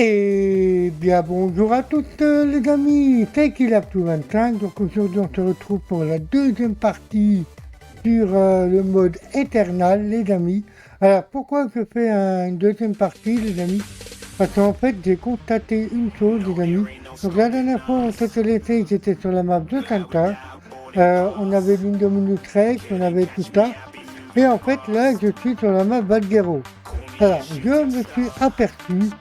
Et bien bonjour à toutes les amis, c'est Kilap25, donc aujourd'hui on se retrouve pour la deuxième partie sur le mode Eternal les amis. Alors pourquoi je fais une deuxième partie les amis? Parce qu'en fait j'ai constaté une chose les amis. Donc la dernière fois on s'était laissé, j'étais sur la map de Center, on avait l'Indominus Rex, on avait tout ça. Et en fait là je suis sur la map Valguero. Alors je me suis aperçu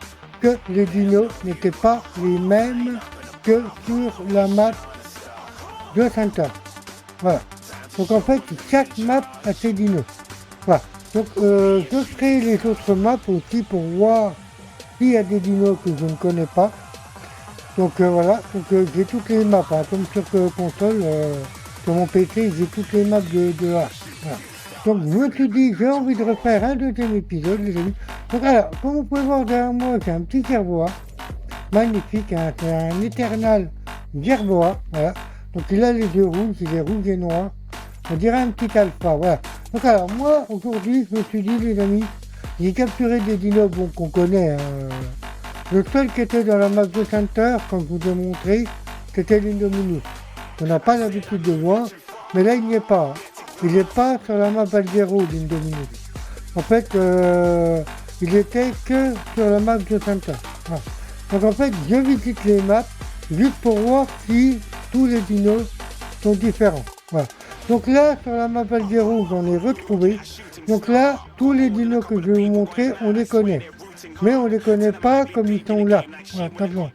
que les dinos n'étaient pas les mêmes que sur la map de Center. Voilà. Donc en fait, chaque map a ses dinos. Voilà. Donc je ferai les autres maps aussi pour voir s'il y a des dinos que je ne connais pas. Donc voilà, donc j'ai toutes les maps, hein, comme sur console, sur mon PC, j'ai toutes les maps de A. Voilà. Donc je me suis dit, j'ai envie de refaire un deuxième épisode, les amis. Donc alors, comme vous pouvez voir derrière moi, j'ai un petit gerbois, magnifique, hein, c'est un éternel gerbois, voilà. Donc il a les yeux rouges, il est rouge et noir, on dirait un petit alpha, voilà. Donc alors moi, aujourd'hui, je me suis dit, les amis, j'ai capturé des dinos bon, qu'on connaît, hein. Le seul qui était dans la map de Center, comme je vous ai montré, c'était l'Indominus. On n'a pas l'habitude de voir, mais là il n'y est pas, hein. Il n'est pas sur la map Valguero d'Indominus. En fait, il était que sur la map de Center. Voilà. Donc en fait, je visite les maps juste pour voir si tous les dinos sont différents. Voilà. Donc là, sur la map Valguero, j'en ai retrouvé. Donc là, tous les dinos que je vais vous montrer, on les connaît. Mais on ne les connaît pas comme ils sont là. Voilà, simplement.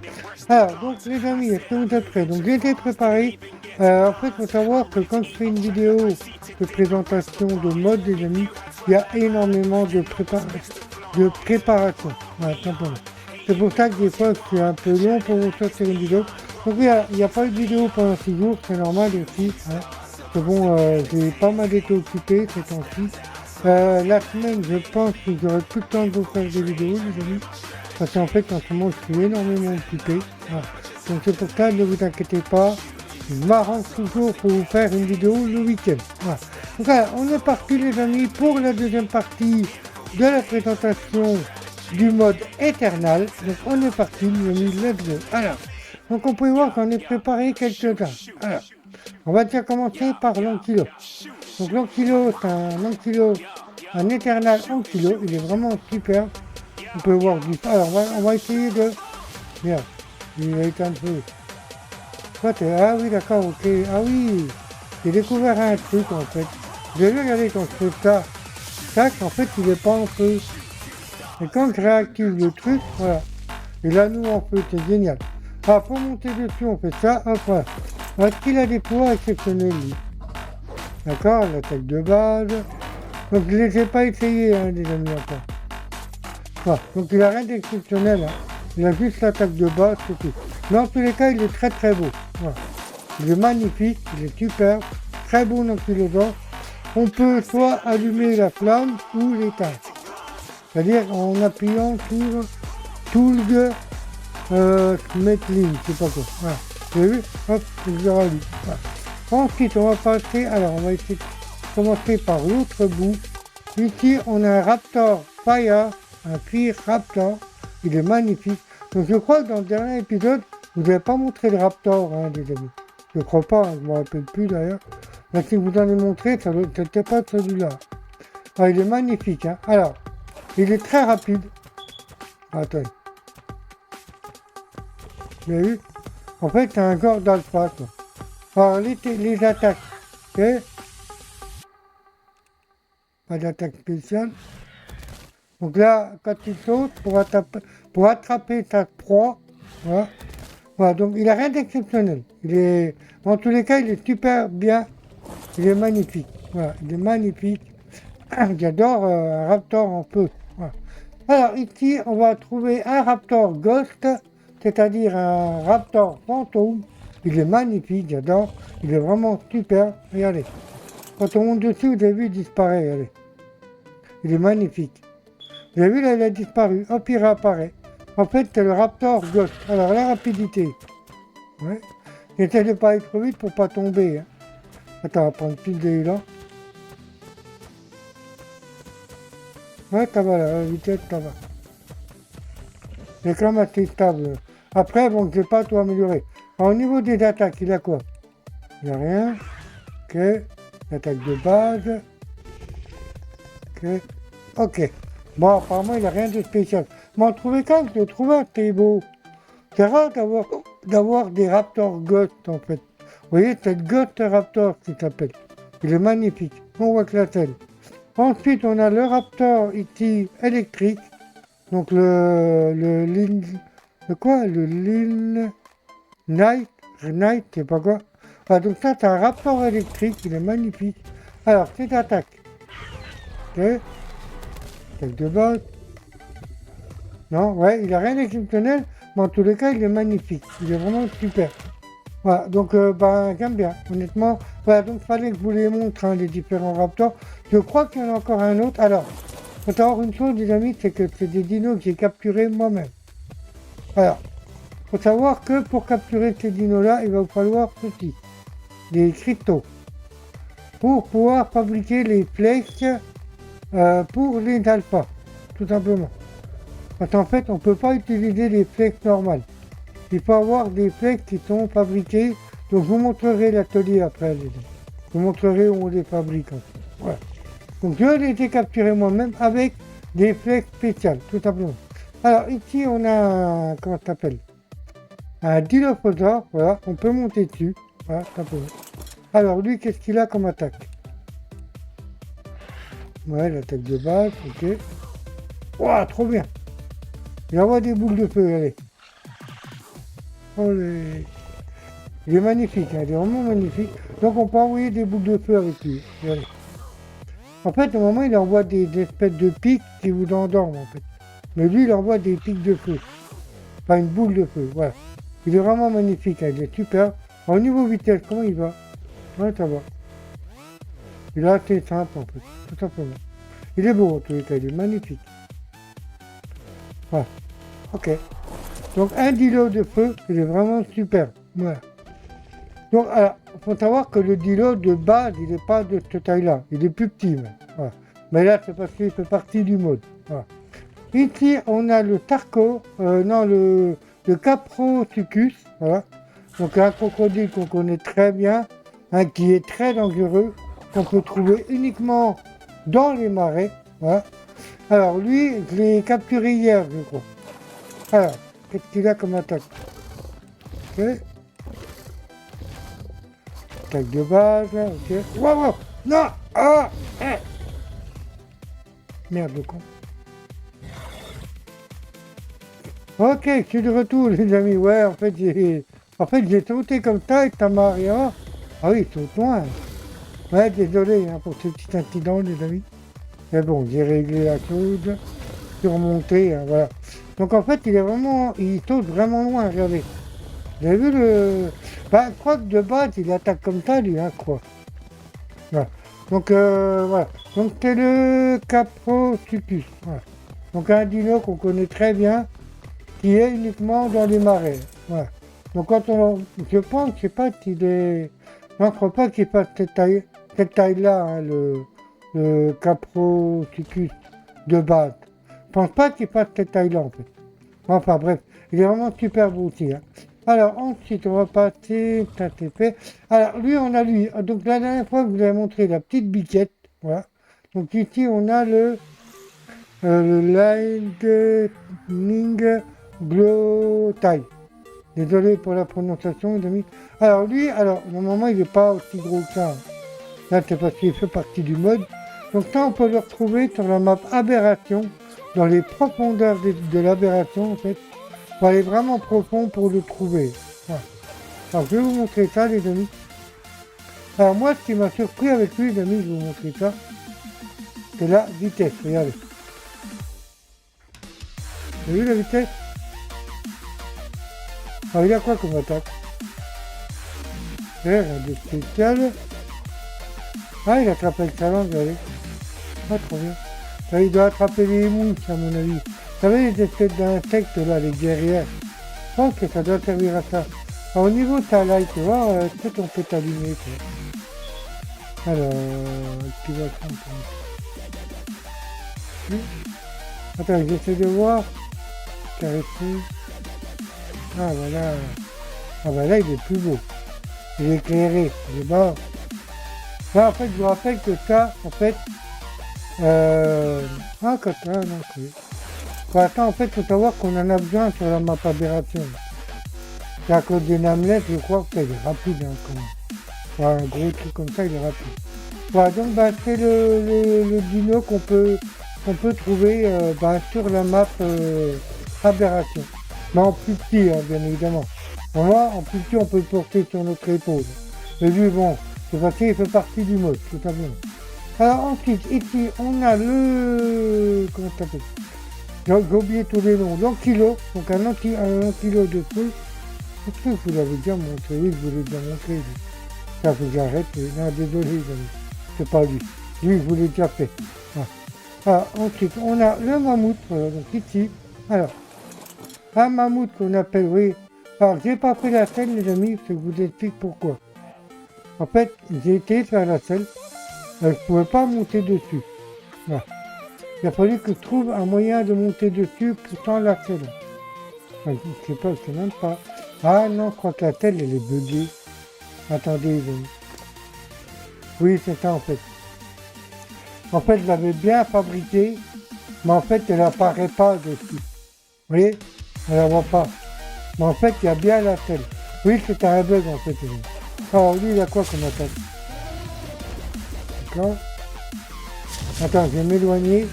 Alors, donc les amis, est-ce que vous êtes prêts? Donc j'ai été préparé. En fait, il faut savoir que quand je fais une vidéo de présentation de mode, les amis, il y a énormément de préparation. Voilà, simplement. C'est pour ça que des fois, c'est un peu long pour vous sortir une vidéo. Donc il n'y a pas eu de vidéo pendant 6 jours, c'est normal aussi. Hein. C'est bon, j'ai pas mal été occupé ces temps-ci. La semaine, je pense que j'aurai plus le temps de vous faire des vidéos, les amis. Parce qu'en fait, en ce moment, je suis énormément occupé. Voilà. Donc c'est pour ça, ne vous inquiétez pas. Je m'arrange toujours pour vous faire une vidéo le week-end. Voilà. Donc voilà, on est parti, les amis, pour la deuxième partie de la présentation du mode Eternal. Donc on est parti, les amis, let's go. Alors, donc on peut voir qu'on est préparé quelques-uns. Alors, on va déjà commencer par l'Ankylo. Donc l'Ankylo, c'est un Eternal Ankylo, il est vraiment super. On peut voir du... Alors on va essayer de... Merde, il a été un peu... Ah oui, d'accord, ok. Ah oui, j'ai découvert un truc en fait. J'ai vu regarder quand je fais ça. Tac, en fait, il est pas en feu. Et quand je réactive le truc, voilà. Et là, nous, en feu, c'est génial. Alors, pour monter dessus, on fait ça, hop, voilà. Est-ce qu'il a des pouvoirs exceptionnels, lui? D'accord, l'attaque de base. Donc, je ne les ai pas essayés, hein, les amis, encore. Voilà. Donc, il a rien d'exceptionnel, hein. Il a juste l'attaque de base, c'est tout. Mais en tous les cas, il est très très beau. Voilà. Il est magnifique, il est super, très beau dans tous les sens. On peut soit allumer la flamme ou l'éteindre. C'est-à-dire en appuyant sur Tool Smetling, je sais pas quoi. Voilà. Vous avez vu? Hop, je rallume. Voilà. Ensuite, on va passer, alors on va essayer de commencer par l'autre bout. Ici, on a un Raptor Fire, un cuir Raptor. Il est magnifique. Donc je crois que dans le dernier épisode, je vous n'avez pas montré le Raptor, hein, les amis. Je crois pas, hein, je ne me rappelle plus d'ailleurs. Mais si vous en ai montré, ça n'était pas celui-là. Ah, il est magnifique, hein. Alors, il est très rapide. Attends. Vous avez vu? En fait, c'est un genre d'alpha, quoi. Alors, les attaques. Ok? Pas d'attaque spéciale. Donc là, quand il saute, pour attraper sa proie, voilà. Voilà, donc il n'a rien d'exceptionnel. En tous les cas, il est super bien. Il est magnifique. Voilà, il est magnifique. J'adore un Raptor en feu. Voilà. Alors ici, on va trouver un Raptor Ghost, c'est-à-dire un Raptor fantôme. Il est magnifique, j'adore. Il est vraiment super. Regardez. Quand on monte dessus, vous avez vu, il disparaît. Regardez. Il est magnifique. Vous avez vu, là, il a disparu. Hop, il réapparaît. En fait, c'est le Raptor Ghost. Alors, la rapidité. Ouais. J'essaie de pas aller trop vite pour pas tomber. Hein. Attends, on va prendre plus de là. Ouais, ça va, la vitesse, ça va. Il est quand même assez stable. Après, bon, je vais pas tout améliorer. Alors, au niveau des attaques, il a quoi? Il a rien. Ok. Attaque de base. Ok. Ok. Bon, apparemment, il a rien de spécial. Mais en trouver quand je le trouve assez beau. C'est rare d'avoir des Raptors Ghost, en fait. Vous voyez, c'est Ghost Raptor qui s'appelle. Il est magnifique. On voit que la tête. Ensuite, on a le Raptor E.T. électrique. Donc le Lin Knight, je sais pas quoi. Ah, donc ça, c'est un Raptor électrique, il est magnifique. Alors, c'est attaque. Ok. Attaque de base. Non, ouais, il a rien d'exceptionnel, mais en tous les cas, il est magnifique. Il est vraiment super. Voilà, donc j'aime bien, honnêtement. Voilà, donc il fallait que je vous les montre, hein, les différents Raptors. Je crois qu'il y en a encore un autre. Alors, faut savoir une chose, les amis, c'est que c'est des dinos que j'ai capturés moi-même. Alors, faut savoir que pour capturer ces dinos-là, il va vous falloir ceci. Des cryptos. Pour pouvoir fabriquer les flèches pour les alphas, tout simplement. Parce qu'en fait, on ne peut pas utiliser les flèches normales. Il faut avoir des flèches qui sont fabriquées. Donc, je vous montrerai l'atelier après, les amis. Je vous montrerai où on les fabrique. Voilà. Donc, je les ai capturés moi-même avec des flèches spéciales, tout simplement. Alors, ici, on a comment ça s'appelle? Un Dilophosaure, voilà, on peut monter dessus. Voilà, simplement. Alors, lui, qu'est-ce qu'il a comme attaque? Ouais, l'attaque de base, ok. Ouah, trop bien. Il envoie des boules de feu, allez. Oh, il est magnifique, hein, il est vraiment magnifique. Donc on peut envoyer des boules de feu avec lui. Allez. En fait, au moment, il envoie des espèces de pics qui vous endorment, en fait. Mais lui, il envoie des pics de feu. Enfin, une boule de feu, voilà. Il est vraiment magnifique, hein, il est super. Au niveau vitesse, comment il va? Ouais, ça va. Il est assez simple, en fait, tout simplement. Il est beau, en tous les cas, il est magnifique. Voilà. Ok. Donc un dilo de feu, il est vraiment super. Voilà. Donc alors, il faut savoir que le dilo de base, il n'est pas de cette taille-là. Il est plus petit même. Voilà. Mais là, c'est parce qu'il fait partie du mode. Voilà. Ici, on a le Tarco, le Caprosuchus. Voilà. Donc un crocodile qu'on connaît très bien, hein, qui est très dangereux, qu'on peut trouver uniquement dans les marais. Voilà. Alors lui, je l'ai capturé hier, je crois. Alors, qu'est-ce qu'il a comme attaque? Ok. Attaque de base, ok. Wow, wow. Non. Ah, eh. Merde, le con. Ok, je suis de retour, les amis. Ouais, en fait, j'ai sauté comme ça et ça m'a rien. Ah oui, il saute loin. Ouais, désolé hein, pour ce petit incident, les amis. Mais bon, j'ai réglé la chose. Surmonté, hein, voilà. Donc en fait, il saute vraiment loin, regardez. Vous avez vu le... Bah, je crois que de base, il attaque comme ça, lui, hein, quoi. Voilà. Donc, voilà. Donc, c'est le Caprosuchus. Voilà. Donc, un dino qu'on connaît très bien, qui est uniquement dans les marais. Voilà. Donc, quand on... Je pense, je sais pas s'il est... Non, je crois pas qu'il fasse cette taille-là, hein, le Caprosuchus de base. Je pense pas qu'il fasse cette taille-là, en fait. Enfin, bref. Il est vraiment super beau aussi, hein. Alors ensuite, on va passer, ça c'est fait. Alors lui, on a lui. Donc la dernière fois, je vous avais montré la petite biquette. Voilà. Donc ici, on a le Lightning Glow Tie. Désolé pour la prononciation, les amis. Alors lui, normalement, il n'est pas aussi gros que ça. Là, c'est parce qu'il fait partie du mode. Donc ça, on peut le retrouver sur la map Aberration, dans les profondeurs de l'aberration, en fait. Il faut aller vraiment profond pour le trouver. Voilà. Alors je vais vous montrer ça, les amis. Alors moi, ce qui m'a surpris avec lui, les amis, je vais vous montrer ça. C'est la vitesse, regardez. Vous avez vu la vitesse? Alors il a quoi comme attaque? Rien de spécial. Ah, il attrape avec sa langue, regardez. Ah, trop bien. Là, il doit attraper les mouches, à mon avis. Vous savez, les espèces d'insectes, là, les guerrières. Je pense que ça doit servir à ça. Alors, au niveau de ta light, tu vois, peut-être on peut t'allumer, quoi. Alors, activation. Attends, j'essaie de voir. caresser. Ah voilà. Ah bah là il est plus beau. Il est éclairé. Il est bas. Là en fait je vous rappelle que ça, en fait. Ah quand ah, non, oui. Pour l'instant en fait il faut savoir qu'on en a besoin sur la map aberration. C'est à cause des namelettes, je crois qu'il est rapide hein, quand même. Voilà, un gros truc comme ça, il est rapide. Voilà, donc bah, c'est le dino qu'on peut trouver sur la map aberration. Mais en plus petit, hein, bien évidemment. Bon, là, en plus petit, on peut le porter sur notre épaule. Mais lui, bon, c'est parce qu'il fait partie du mode, tout simplement. Alors ensuite, ici, on a le... Comment ça s'appelle? J'ai oublié tous les noms. L'ankylo, donc un ankylo de feu. Est-ce que vous l'avez déjà montré? Oui, je vous l'ai déjà montré. Ça, faut que j'arrête. Non, désolé, les amis. C'est pas lui. Lui, je vous l'ai déjà fait. Voilà. Alors, ensuite, on a le mammouth. Voilà, donc ici. Alors, un mammouth qu'on appelle, oui. Alors, j'ai pas fait la selle, les amis. Je vous explique pourquoi. En fait, j'ai été faire la selle. Je pouvais pas monter dessus. Voilà. Il a fallu que je trouve un moyen de monter dessus sans la selle. Enfin, je sais pas, je sais même pas. Ah non, je crois que la selle, elle est buggée. Attendez, les amis. Oui, c'est ça en fait. En fait, je l'avais bien fabriquée, mais en fait, elle apparaît pas dessus. Vous voyez? On la voit pas. Mais en fait, il y a bien la selle. Oui, c'est un bug en fait. Les amis. Alors, lui, il a quoi comme attaque? D'accord. Attends, je vais m'éloigner.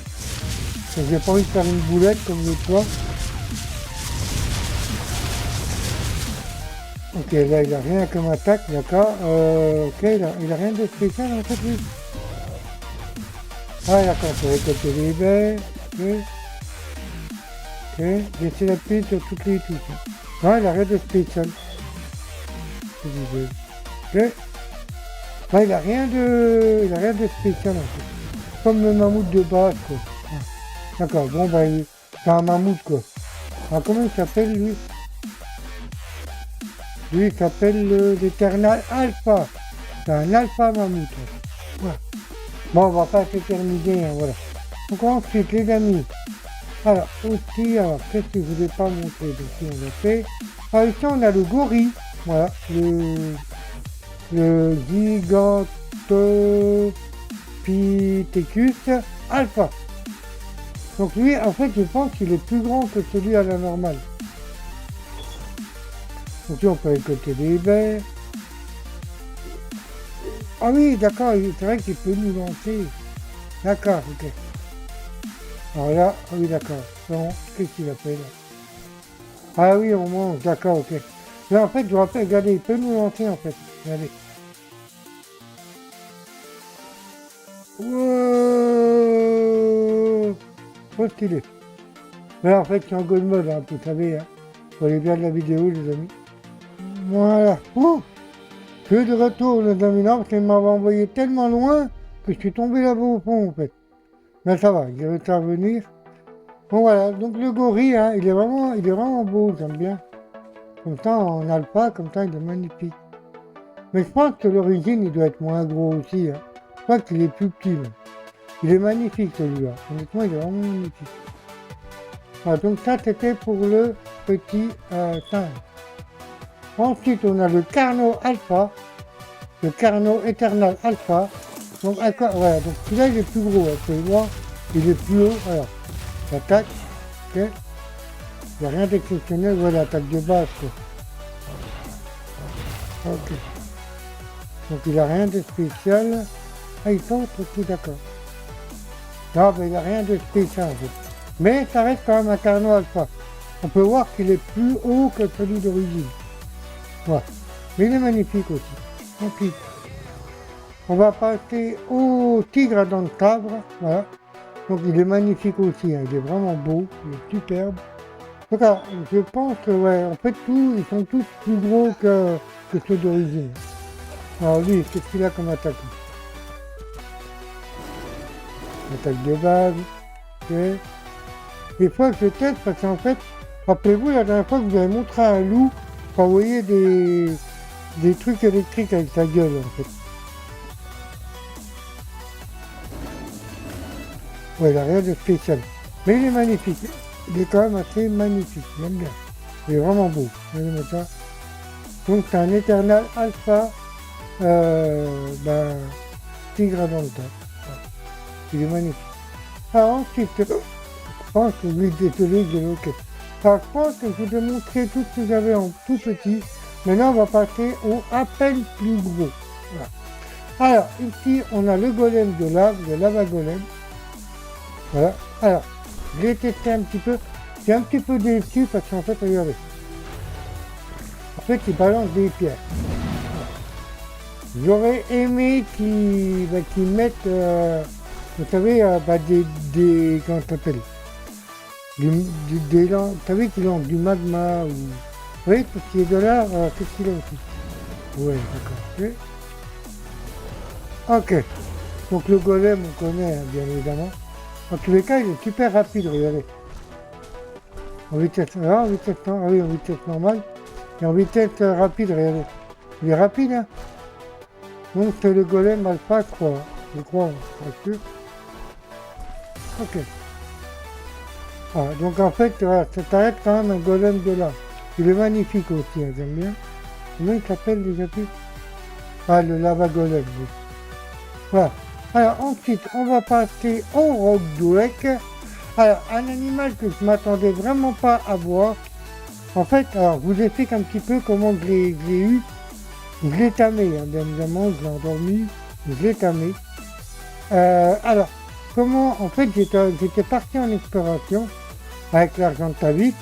J'ai pas envie de faire une boulette comme l'autre fois. Ok, là il a rien comme attaque, d'accord. Ok, il a rien de spécial en fait lui. Ah d'accord, pour récolter les baies. Ok. Ok, laisser la pile sur toutes les touches. Non, il a rien de spécial. Ok. Non, il a rien de spécial en fait. Comme le mammouth de base quoi. Ah. D'accord, bon bah c'est un mammouth quoi. Alors comment il s'appelle lui? Lui, il s'appelle l'Eternal Alpha. C'est un alpha mammouth. Voilà. Bon, on va pas s'éterniser, hein, voilà. Donc ensuite, les amis. Alors, aussi, alors, qu'est-ce que je ne vous ai pas montré? Donc, ici, on l'a fait. Alors, ici, on a le gorille. Voilà. Le Gigantopithecus Alpha. Donc, lui, en fait, je pense qu'il est plus grand que celui à la normale. Donc on peut récolter des baies. Ah oui, d'accord, c'est vrai qu'il peut nous lancer. D'accord, ok. Alors là, ah oui, d'accord. Bon, qu'est-ce qu'il a fait là? Ah oui, on mange, d'accord, ok. Là, en fait, je vous rappelle, regardez, il peut nous lancer en fait. Regardez. Wow, trop stylé. Là, en fait, c'est en god mode, hein, vous savez, hein. Pour les bien de la vidéo, les amis. Voilà. Ouh, je suis de retour, les amis, là, parce qu'il m'avait envoyé tellement loin que je suis tombé là-bas au fond, en fait. Mais ça va, il réussi à revenir. Bon, voilà, donc le gorille, hein, il est vraiment beau, j'aime bien. Comme ça, en alpha, comme ça, il est magnifique. Mais je pense que l'origine, il doit être moins gros aussi, hein. Je crois qu'il est plus petit, là. Il est magnifique, celui-là. Honnêtement, il est vraiment magnifique. Voilà, donc ça, c'était pour le petit singe. Ensuite, on a le Carno Alpha, le Carno Eternal Alpha. Donc, voilà, donc celui-là, il est plus gros, vous pouvez voir, il est plus haut. Alors, l'attaque, ok. Il n'y a rien d'exceptionnel, voilà, l'attaque de base, quoi. Ok. Donc, il n'a rien de spécial. Ah, il saute, ok, d'accord. Non, mais il n'a rien de spécial, en fait. Mais ça reste quand même un Carno Alpha. On peut voir qu'il est plus haut que celui d'origine. Voilà. Mais il est magnifique aussi. Ensuite, on va passer au tigre dans le sabre. Voilà. Donc il est magnifique aussi. Hein. Il est vraiment beau. Il est superbe. Donc alors, je pense que ouais, en fait ils sont tous plus gros que ceux d'origine. Alors lui, qu'est-ce qu'il a comme attaque? Attaque de base. Ok. Il faut que je teste parce qu'en fait, rappelez-vous la dernière fois que vous avez montré un loup envoyer des trucs électriques avec sa gueule en fait. Ouais, il n'a rien de spécial. Mais il est magnifique. il est quand même assez magnifique, j'aime bien. Il est vraiment beau. Regardez ça. Donc c'est un Eternal Alpha tigre dans le temps. Voilà. Il est magnifique. Alors ensuite, je pense que oui, désolé, j'ai loqué. Alors je pense que je vais te montrer tout ce que j'avais en tout petit. Maintenant on va passer au à peine plus gros. Voilà. Alors ici on a le golem de lave, le lava golem. Voilà. Alors, je l'ai testé un petit peu. J'ai un petit peu déçu parce qu'en fait, regardez. En fait, il balance des pierres. J'aurais aimé qu'ils mettent, vous savez, comment ça s'appelle, vous savez qu'ils ont du magma ou, vous voyez, tout ce qui est de l'art, qu'est-ce qu'il a aussi? Ouais, d'accord. Ok. Donc le golem, on connaît, hein, bien évidemment. En tous les cas, il est super rapide, regardez. En vitesse, en vitesse normale. Et en vitesse rapide, regardez. Il est rapide, hein. Donc c'est le golem alpha, je crois. Je crois, pas sûr. Ok. Voilà, donc en fait, voilà, ça t'arrête quand même un golem de là. Il est magnifique aussi, hein, j'aime bien. Comment il s'appelle déjà plus? Ah, le lava golem, oui. Voilà. Alors ensuite, on va passer au roc d'Ouek. Alors, un animal que je m'attendais vraiment pas à voir. En fait, alors, je vous explique un petit peu comment je l'ai eu. Je l'ai tamé, hein, bien évidemment, je l'ai endormi, je l'ai tamé. Alors, comment, en fait, j'étais parti en exploration avec l'argent de ta vie.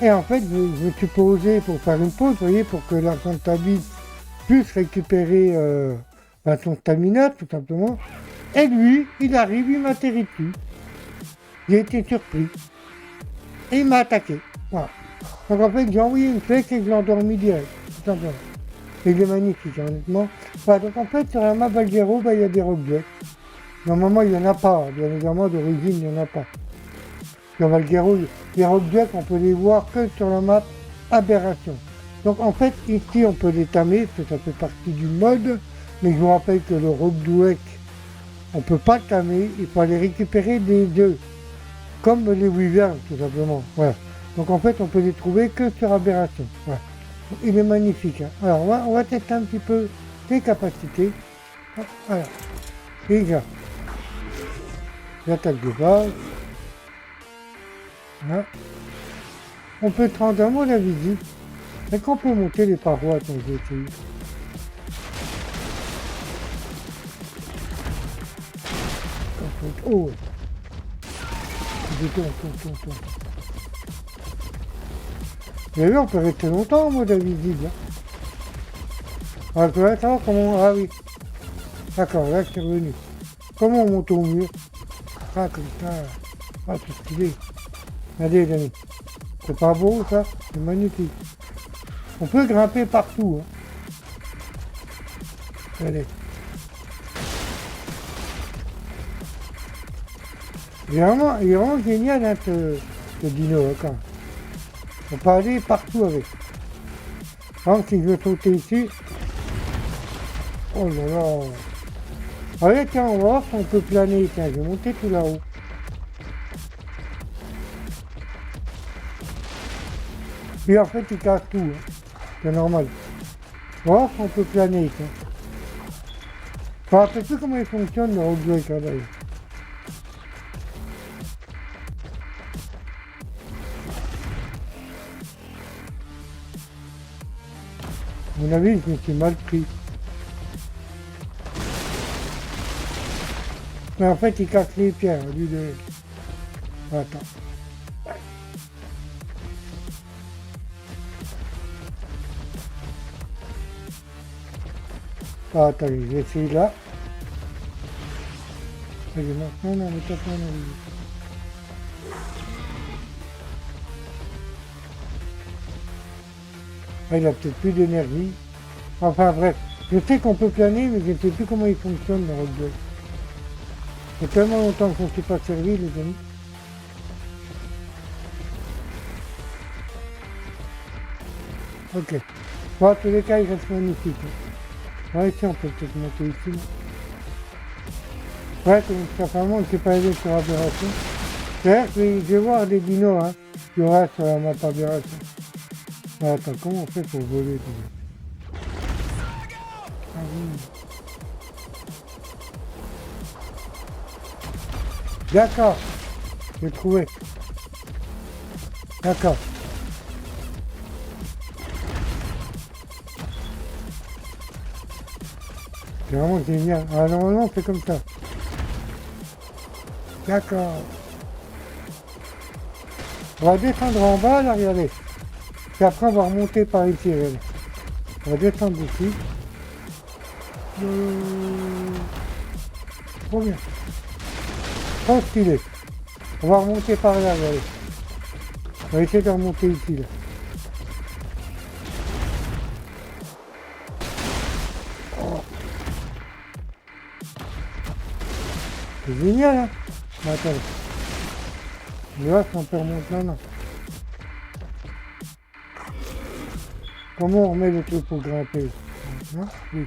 Et en fait, je me suis posé pour faire une pause, vous voyez, pour que l'argent de ta vie puisse récupérer son stamina, tout simplement. Et lui, il arrive, il m'atterrit dessus. J'ai été surpris. Et il m'a attaqué. Voilà. Donc en fait, j'ai envoyé une flèche et je l'ai endormi direct. Tout simplement. Et il est magnifique, honnêtement. Voilà, donc en fait, sur la map Valguero, il y a des rogues. Normalement, il n'y en a pas. Bien évidemment, d'origine, il n'y en a pas. Sur Valguero, les rogues, on peut les voir que sur la map Aberration. Donc en fait, ici, on peut les tamer, parce que ça fait partie du mode. Mais je vous rappelle que le rogue d'Ouek, on ne peut pas le tamer. Il faut aller récupérer des œufs. Comme les wyverns, tout simplement. Voilà. Donc en fait, on peut les trouver que sur Aberration. Voilà. Il est magnifique. Hein. Alors, on va tester un petit peu ses capacités. Voilà. Déjà, l'attaque de base. Voilà. On peut te rendre un mot la visite. Est-ce qu'on peut monter les parois? Attends, je vais essayer. Oh! Tourne. Mais là, on peut rester longtemps en mode invisible. Hein. Alors, je vais savoir comment... Ah oui. D'accord, là, c'est revenu. Comment on monte au mur? Ah, comme ça. Ah, c'est stylé. Regardez, les amis. C'est pas beau, ça? C'est magnifique. On peut grimper partout. Hein. Regardez. Il est vraiment génial, hein, ce dino, hein, quand même. On peut aller partout avec. Par exemple, si je veux sauter ici. Oh là là. Allez, tiens, on va voir si on peut planer. Tiens, je vais monter tout là-haut. Et en fait, il casse tout. Hein. C'est normal. On va voir si on peut planer. Tiens. Je ne me rappelle plus comment il fonctionne le roguelike, hein, d'ailleurs. À mon avis, je me suis mal pris. Mais en fait, il casse les pierres, au lieu de... Attends. Ah, attends, je vais essayer là. Non, mais t'as pas envie. Ah, il a peut-être plus d'énergie. Enfin bref, je sais qu'on peut planer, mais je ne sais plus comment il fonctionne dans Rogue 2. C'est tellement longtemps que je ne suis pas servi, les amis. Ok. Bon, en tous les cas, il reste magnifique. Ouais, ici, on peut peut-être monter ici. Ouais, comme ça, vraiment, je ne suis pas allé sur Aberration. D'ailleurs, je vais voir des dinos, hein. Il y aura sur la map aberration. Ah, attends, comment on fait pour voler déjà? Ah oui. D'accord, j'ai trouvé. D'accord. C'est vraiment génial. Ah, normalement, c'est comme ça. D'accord. On va descendre en bas, là, regardez. Puis après, on va remonter par ici, regardez. On va descendre ici. Trop bien. Trop stylé. On va remonter par là, regardez. On va essayer de remonter ici, là. Oh. C'est génial, hein. Mais attends. Je vois si on peut remonter là, non. Comment on remet le truc pour grimper? Hein? Oui.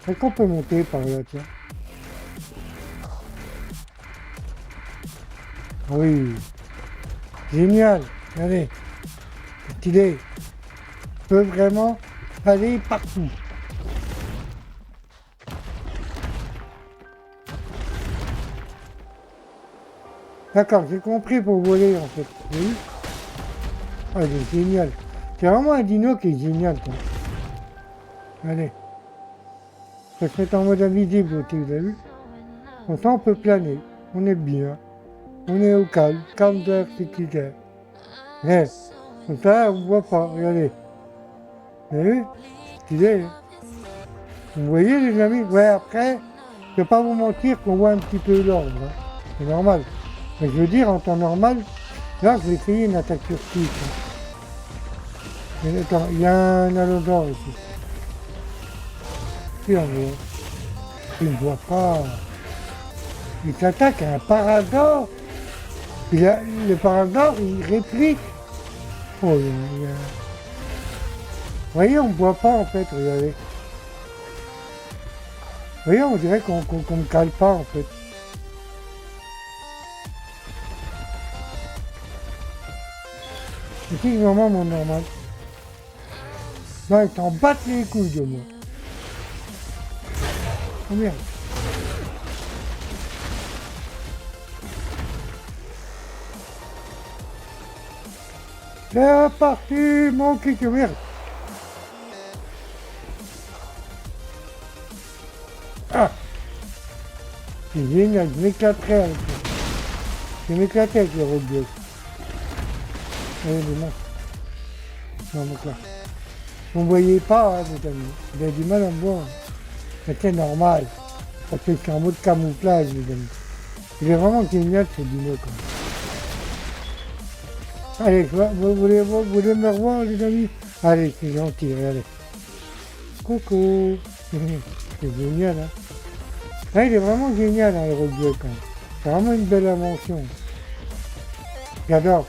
Est-ce qu'on peut monter par là, tiens? Oui. Génial. Allez. Cette idée peut vraiment aller partout. D'accord, j'ai compris pour voler en fait. Oui. Ah, il est génial. C'est vraiment un dino qui est génial, quoi. Allez. Ça se met en mode invisible aussi, vous avez vu? Comme ça, on peut planer. On est bien. On est au calme. Calme de l'artificiel. Mais, comme ça, on ne voit pas. Regardez. Vous avez vu? Stylé, hein? Vous voyez, les amis? Ouais, après, je ne vais pas vous mentir qu'on voit un petit peu l'ordre. Hein. C'est normal. Mais je veux dire, en temps normal, là, je vais essayer une attaque sur site. Hein. Mais attends, il y a un allosaure ici. Puis on voit. Il ne voit pas. Il s'attaque à un parador. Le parador, il réplique. Oh, il y a... Vous voyez, on ne voit pas en fait, regardez. Vous voyez, on dirait qu'on ne cale pas en fait. C'est vraiment mon normal. Non, ils t'en battent les couilles de moi. Oh merde. C'est parti, mon kick, merde. Ah. C'est génial, je m'éclaterai avec ça. Je m'éclaterai avec les roadblocks. Allez, les mains. Non, donc là. Vous ne voyez pas, hein, les amis. Vous avez du mal à me voir. Mais c'est normal. Parce que c'est en mode camouflage, les amis. Il est vraiment génial, ce dino, quand même. Allez, vous voulez me revoir, les amis? Allez, c'est gentil, regardez. Coucou. C'est génial, hein. Là, il est vraiment génial, hein, le roadblock, quand même. C'est vraiment une belle invention. J'adore.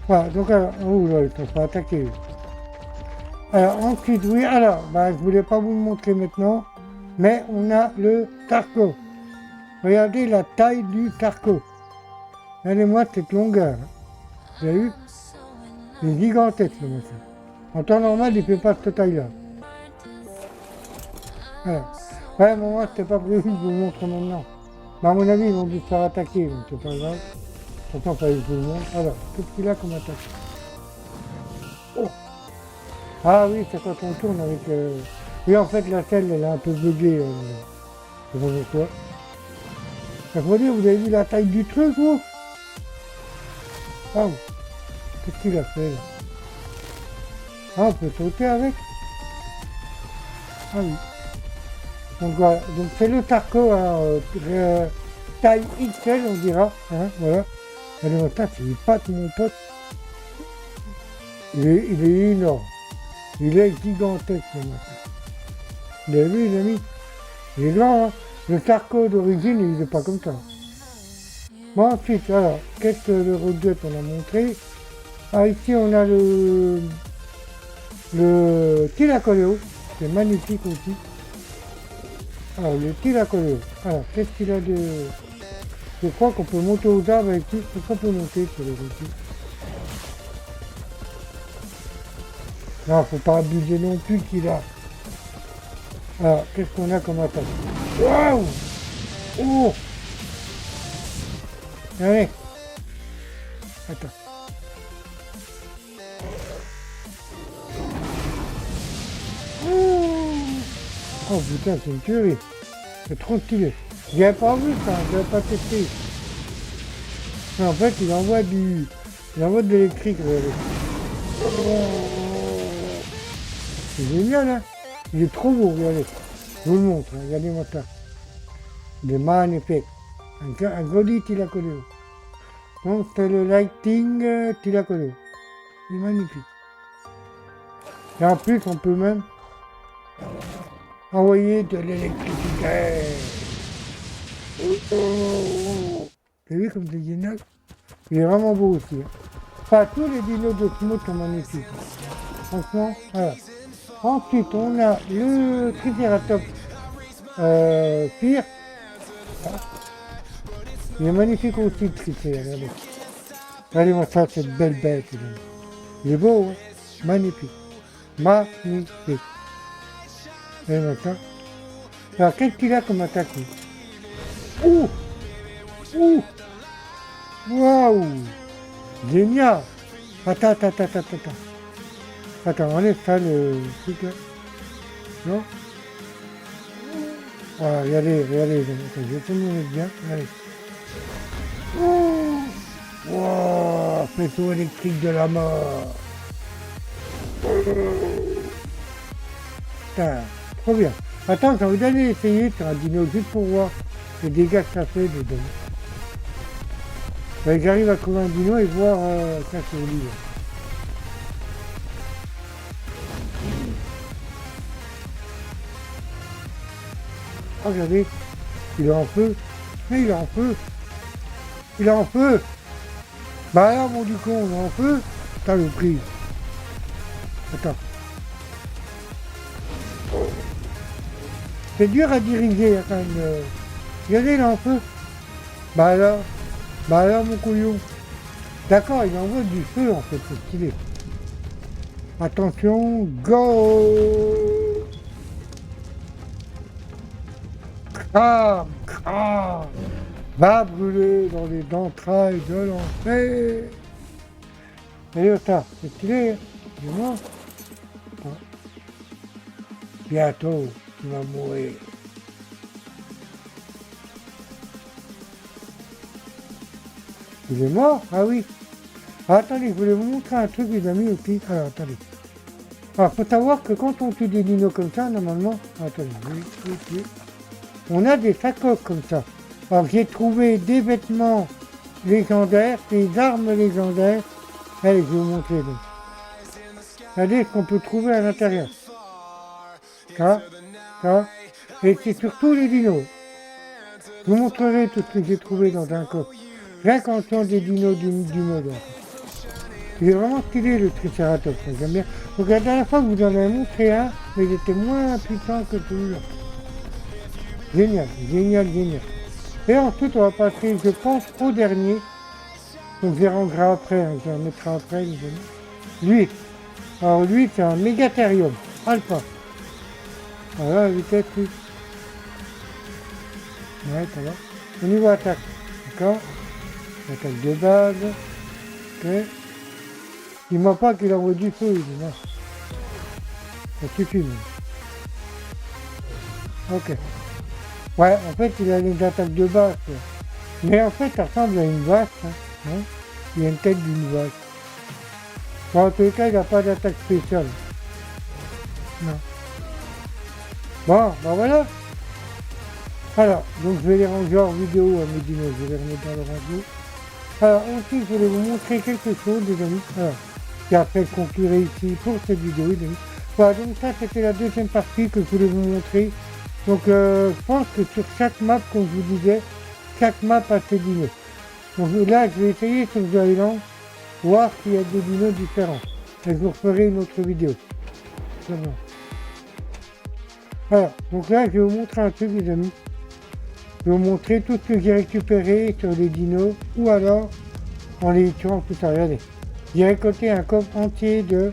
Voilà, donc alors, oh là, ils ne sont pas attaqués. Alors ensuite, oui, alors, bah, je voulais pas vous le montrer maintenant, mais on a le Tarko. Regardez la taille du Tarko. Regardez-moi cette longueur. Vous avez vu? Il est gigantesque, le machin. En temps normal, il ne fait pas cette taille-là. Voilà. Ouais, mais moi, c'était pas prévu de vous le montrer maintenant. Mais à mon avis, ils vont dû se faire attaquer, donc c'est pas grave. Pourtant, il fallait que je vous le montre. Alors, qu'est-ce qu'il a comme attaque? Oh! Ah oui, c'est quand on tourne avec... Oui, en fait, la selle, elle est un peu buggée. Je sais pas pourquoi. Ça veut dire, vous avez vu la taille du truc, vous? Ah, qu'est-ce qu'il a fait, là? Ah, on peut sauter avec? Ah oui. Donc voilà, donc c'est le Tarko, hein, taille XL, on dira. Hein, voilà. Allez, maintenant, c'est une patte, mon pote. Il est énorme. Il est gigantesque, le machin. Vous avez vu, les amis? Il est grand, hein? Le Tarko d'origine, il n'est pas comme ça. Bon, ensuite, alors, qu'est-ce que le roadjet on a montré? Ah, ici, on a le Tilacoleo, c'est magnifique aussi. Alors, le Tilacoleo. Alors, qu'est-ce qu'il a de Je crois qu'on peut monter aux arbres avec tout ce qu'on peut monter sur les outils. Non, faut pas abuser non plus qu'il a. Alors, qu'est-ce qu'on a comme attaque? Waouh! Oh! Allez! Attends. Oh putain, c'est une tuerie. C'est trop stylé. J'avais pas vu ça, j'avais pas testé. Mais en fait, il envoie de l'électrique. C'est génial, hein. Il est trop beau, regardez. Je vous le montre, hein. Regardez-moi ça. Il est magnifique. Un joli Thylacoleo. Donc c'est le Lighting Thylacoleo. Il est magnifique. Et en plus, on peut même envoyer de l'électricité. T'as vu comme c'est génial? Il est vraiment beau aussi. Hein. Enfin, tous les dinos d'Osmo sont magnifiques. Franchement, voilà. Ensuite, on a le Triceratops Pire. Il est magnifique aussi, le Triceratops. Regardez. Regardez-moi ça, cette belle bête. Il est beau, hein? Magnifique. Magnifique. Regardez-moi ça. Alors, qu'est-ce qu'il a comme attaque? Ouh! Ouh! Waouh! Génial! Attends. Attends, enlève ça le truc là. Non? Voilà, regardez. Attends, je vais te le mettre bien. Regardez. Oh! Wow! Faisceau électrique de la mort! Putain, trop bien. Attends, j'ai envie d'aller essayer sur un dino juste pour voir les dégâts que ça fait dedans. J'arrive à trouver un dino et voir ça sur lui. Oh, regardez, il est en feu. Il est en feu. Bah alors, mon du con, il est en feu. T'as le prix. Attends. C'est dur à diriger, quand même. Regardez, il est en feu. Bah alors, mon couillon. D'accord, il envoie du feu, en fait, c'est stylé. Attention, go! Crame, va brûler dans les entrailles de l'enfer. Allez, c'est stylé, hein. Dis-moi. Bientôt, tu vas mourir. Il est mort? Ah oui. Ah, attendez, je voulais vous montrer un truc, les amis, aussi. Alors, attendez. Alors, faut savoir que quand on tue des dinos comme ça, normalement... Attendez, oui. On a des sacoches comme ça. Alors, j'ai trouvé des vêtements légendaires, des armes légendaires. Allez, je vais vous montrer. Donc. Regardez ce qu'on peut trouver à l'intérieur. Ça. Et c'est surtout les dinos. Je vous montrerai tout ce que j'ai trouvé dans un coffre. Rien qu'en tuant des dinos du mode. Il est vraiment stylé le Triceratops, j'aime bien. Donc la dernière fois que vous en avez montré un, mais il était moins puissant que celui-là. Génial. Et ensuite on va passer, je pense, au dernier. Donc je les rendrai après, hein, je les remettrai après, les amis. Lui. Alors lui c'est un Mégatherium Alpha. Voilà la vitesse plus. Ouais, ça va. Au niveau attaque, d'accord. Attaque de base. Ok. Dis-moi pas qu'il envoie du feu, il est là. Ça suffit, même. Ok. Ouais, en fait, il a les attaques de base. Quoi. Mais en fait, ça ressemble à une vache. Hein. Il a une tête d'une vache. Bon, en tous les cas, il n'a pas d'attaque spéciale. Non. Bon, ben voilà. Alors, donc je vais les ranger en vidéo à mes dinos. Je vais les remettre dans le rango. Alors, ensuite, je voulais vous montrer quelque chose, les amis. Alors, qui a fait conclure ici pour cette vidéo, les amis. Voilà, donc ça, c'était la deuxième partie que je voulais vous montrer. Donc, je pense que sur chaque map, comme je vous disais, chaque map a ses dinos. Donc là, je vais essayer sur The Island, voir s'il y a des dinos différents. Et je vous referai une autre vidéo. Alors, donc là, je vais vous montrer un truc, les amis. Je vais vous montrer tout ce que j'ai récupéré sur les dinos ou alors en les tuant tout ça. Regardez. J'ai récolté un coffre entier de...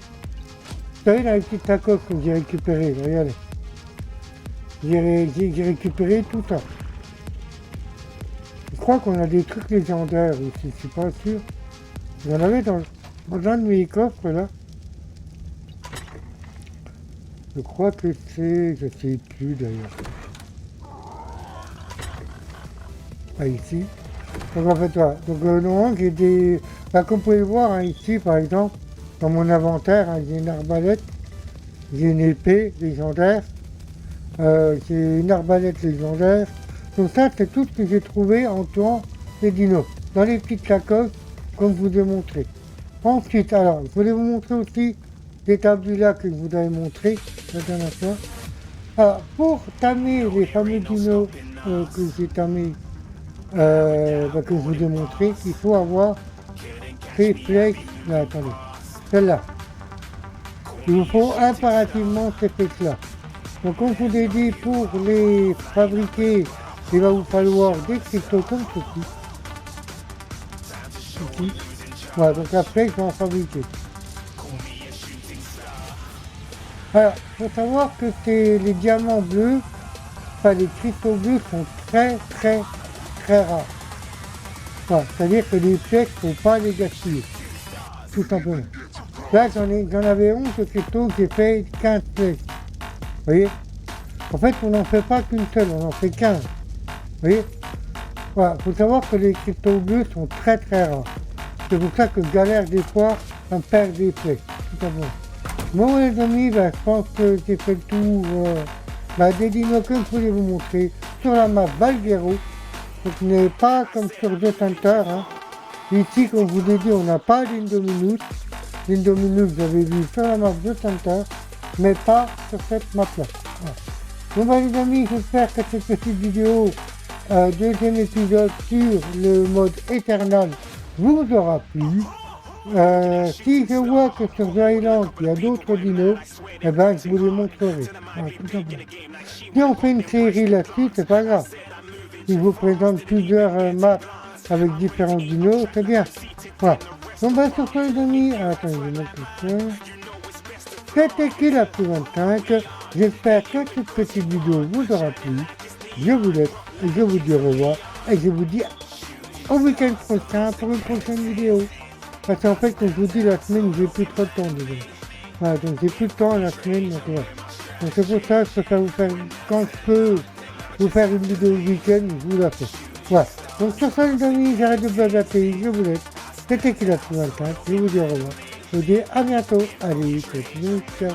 Vous savez, dans les petites sacoches que j'ai récupéré, regardez. J'ai récupéré tout ça. Je crois qu'on a des trucs légendaires aussi, je suis pas sûr. J'en avais dans un de mes coffres là. Je crois que c'est... je sais plus d'ailleurs. Ah, ici. Donc en fait, voilà. Donc non, j'ai des... Bah, comme vous pouvez le voir, hein, ici par exemple, dans mon inventaire, hein, j'ai une arbalète, j'ai une épée légendaire, j'ai une arbalète légendaire. Donc ça, c'est tout ce que j'ai trouvé en tuant les dinos, dans les petites sacoches, comme je vous ai montré. Ensuite, alors, je voulais vous montrer aussi l'établi là que je vous avais montré la dernière fois. Alors, pour tamer les fameux dinos que j'ai tamés, que je vous ai montré, il faut avoir ces flèches là, attendez, celle-là. Il vous faut impérativement ces flèches là. Donc comme je vous ai dit, pour les fabriquer, il va vous falloir des cristaux comme ceci. Ici. Voilà, donc après je vais en fabriquer. Alors, il faut savoir que les diamants bleus, enfin les cristaux bleus sont très rares. Voilà, c'est-à-dire que les flèches, il ne faut pas les gaspiller. Tout simplement. Là, j'en avais 11 cristaux, j'ai fait 15 flèches. Vous voyez? En fait, on n'en fait pas qu'une seule, on en fait 15. Vous voyez? Voilà, il faut savoir que les cristaux bleus sont très rares. C'est pour ça que je galère des fois à me perdre des flèches. Tout simplement. Bon les amis, je pense que j'ai fait le tour des dinos que je voulais vous montrer sur la map Valguero. Donc ce n'est pas comme sur The Hunter. Hein. Ici, comme je vous ai dit, on n'a pas d'Indominus. L'Indominus, vous avez vu sur la map The Hunter, mais pas sur cette map-là. Voilà. Bon les amis, j'espère que cette petite vidéo, deuxième épisode sur le mode Eternal, vous aura plu. Si je vois que sur The Island il y a d'autres dinos, eh ben je vous les montrerai. Voilà, tout simplement. Si on fait une série là-dessus, c'est pas grave. Si je vous présente plusieurs maps avec différents dinos, c'est bien. Voilà. Donc sur ce les amis, attendez, je vais mettre ça. C'était Kill-Up 25. J'espère que cette petite vidéo vous aura plu. Je vous laisse et je vous dis au revoir. Et je vous dis au week-end prochain pour une prochaine vidéo. Parce qu'en fait, comme je vous dis, la semaine, j'ai plus trop de temps déjà. Voilà, donc j'ai plus de temps la semaine, donc voilà. Donc c'est pour ça que je peux vous faire, quand je peux vous faire une vidéo le week-end, je vous la fais. Voilà. Donc sur ça les amis, j'arrête de blablater, je vous laisse. C'était Kill-Up 25, je vous dis au revoir. Je vous dis à bientôt. Allez, ciao.